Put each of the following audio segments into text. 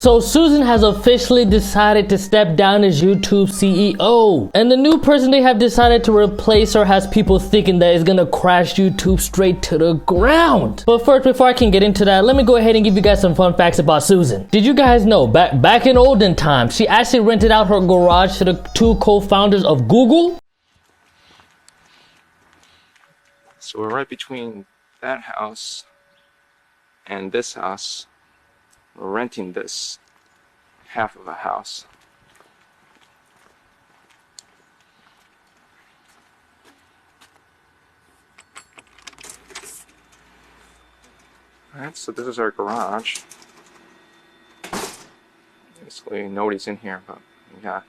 So Susan has officially decided to step down as YouTube CEO. And the new person they have decided to replace her has people thinking that it's gonna crash YouTube straight to the ground. But first, before I can get into that, let me go ahead and give you guys some fun facts about Susan. Did you guys know back in olden times, she actually rented out her garage to the two co-founders of Google? So we're right between that house and this house. We're renting this half of a house. Alright, so this is our garage. Basically, nobody's in here, but we got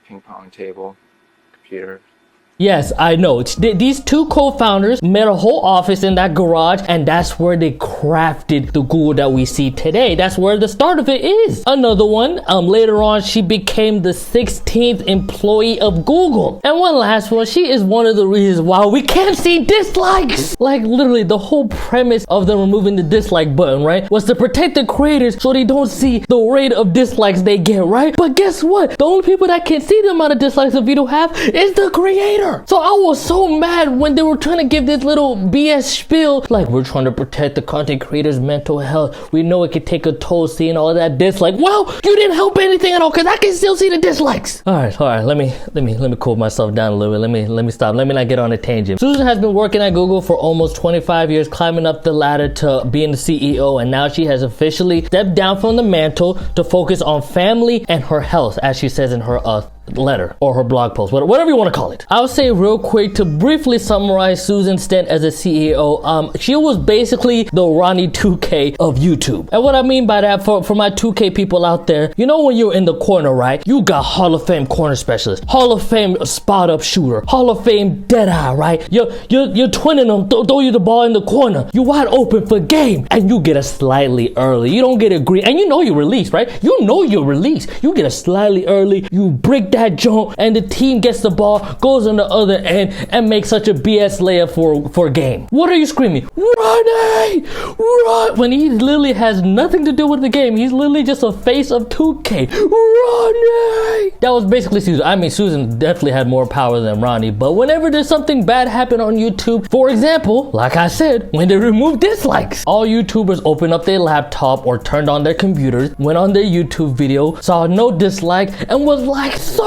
ping pong table, computer. Yes, I know. These two co-founders made a whole office in that garage, and that's where they crafted the Google that we see today. That's where the start of it is. Another one, later on, she became the 16th employee of Google. And one last one, she is one of the reasons why we can't see dislikes. Like literally the whole premise of them removing the dislike button, right, was to protect the creators so they don't see the rate of dislikes they get, right? But guess what? The only people that can see the amount of dislikes a video have is the creator. So I was so mad when they were trying to give this little BS spiel, like we're trying to protect the content creators' mental health. We know it could take a toll seeing all that dislike. Well, you didn't help anything at all because I can still see the dislikes. All right. Let me cool myself down a little bit. Let me stop. Let me not get on a tangent. Susan has been working at Google for almost 25 years, climbing up the ladder to being the CEO, and now she has officially stepped down from the mantle to focus on family and her health, as she says in her letter or her blog post, whatever you want to call it. I'll say real quick to briefly summarize Susan's stint as a CEO. She was basically the Ronnie 2K of YouTube. And what I mean by that, for my 2K people out there, you know when you're in the corner, right? You got Hall of Fame corner specialist, Hall of Fame spot up shooter, Hall of Fame dead eye, right? You're twinning them, throw you the ball in the corner. You wide open for game, and you get a slightly early. You don't get a green, and you know you're released, right? You know you're released. You get a slightly early. You break that jump, and the team gets the ball, goes on the other end, and makes such a BS layup for game. What are you screaming? Ronnie! Run! When he literally has nothing to do with the game. He's literally just a face of 2K. Ronnie! That was basically Susan. I mean, Susan definitely had more power than Ronnie, but whenever there's something bad happen on YouTube, for example, like I said, when they remove dislikes, all YouTubers opened up their laptop or turned on their computers, went on their YouTube video, saw no dislike, and was like, so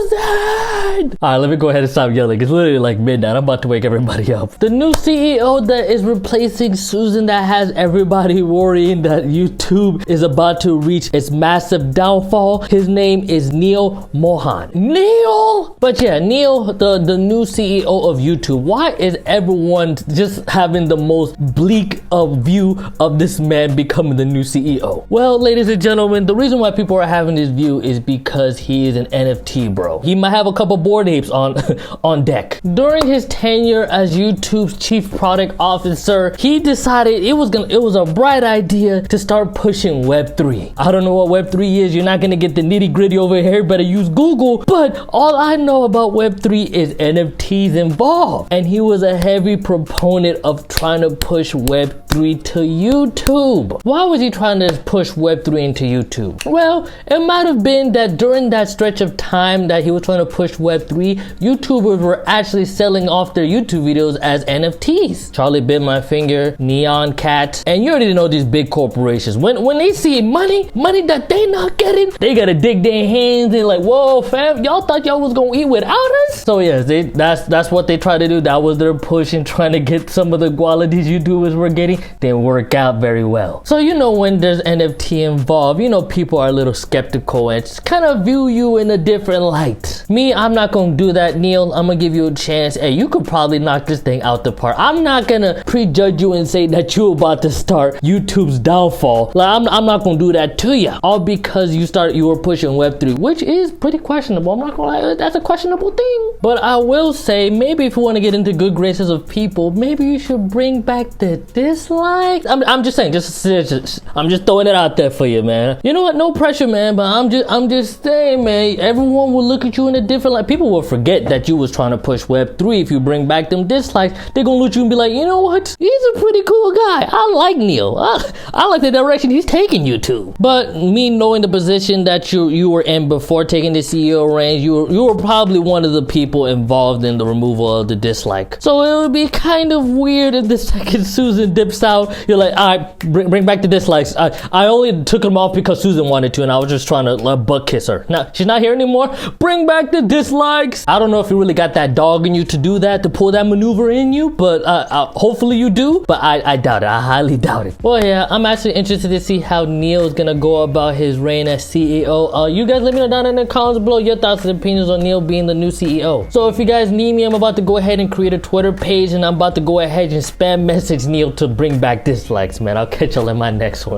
sad. All right, let me go ahead and stop yelling. It's literally like midnight. I'm about to wake everybody up. The new CEO that is replacing Susan, that has everybody worrying that YouTube is about to reach its massive downfall. His name is Neil Mohan. Neil! But yeah, Neil, the new CEO of YouTube. Why is everyone just having the most bleak view of this man becoming the new CEO? Well, ladies and gentlemen, the reason why people are having this view is because he is an NFT bro. He might have a couple Bored Apes on deck. During his tenure as YouTube's chief product officer, he decided it was a bright idea to start pushing Web3. I don't know what Web3 is. You're not gonna get the nitty gritty over here. Better use Google. But all I know about Web3 is NFTs involved, and he was a heavy proponent of trying to push Web3 to YouTube. Why was he trying to push Web3 into YouTube? Well, it might have been that during that stretch of time that he was trying to push Web3, YouTubers were actually selling off their YouTube videos as NFTs. Charlie Bit My Finger, Neon Cat, and you already know these big corporations. When they see money that they not getting, they gotta dig their hands and like, whoa fam, y'all thought y'all was gonna eat without us? So yes, that's what they try to do. That was their push in trying to get some of the qualities YouTubers were getting. Didn't work out very well. So you know when there's NFT involved, you know people are a little skeptical and just kind of view you in a different light. Me, I'm not gonna do that, Neil. I'm gonna give you a chance. Hey, you could probably knock this thing out the park. I'm not gonna prejudge you and say that you're about to start YouTube's downfall. Like I'm not gonna do that to you. All because you were pushing Web3, which is pretty questionable. I'm not gonna lie, that's a questionable thing. But I will say, maybe if you want to get into good graces of people, maybe you should bring back the dislikes. I'm just saying, I'm just throwing it out there for you, man. You know what? No pressure, man. But I'm just saying, man. Everyone everyone will look at you in a different light. People will forget that you was trying to push Web3. If you bring back them dislikes, they're gonna look at you and be like, you know what? He's a pretty cool guy. I like Neil. I like the direction he's taking you to. But me knowing the position that you were in before taking the CEO reins, you were probably one of the people involved in the removal of the dislike. So it would be kind of weird if the second Susan dips out, you're like, all right, bring back the dislikes. I only took them off because Susan wanted to, and I was just trying to butt kiss her. Now she's not here anymore. Bring back the dislikes. I don't know if you really got that dog in you to do that, to pull that maneuver in you, but hopefully you do. But I doubt it. I highly doubt it. Well, yeah, I'm actually interested to see how Neil's gonna go about his reign as CEO. You guys let me know down in the comments below your thoughts and opinions on Neil being the new CEO. So if you guys need me, I'm about to go ahead and create a Twitter page, and I'm about to go ahead and spam message Neil to bring back dislikes, man. I'll catch y'all in my next one.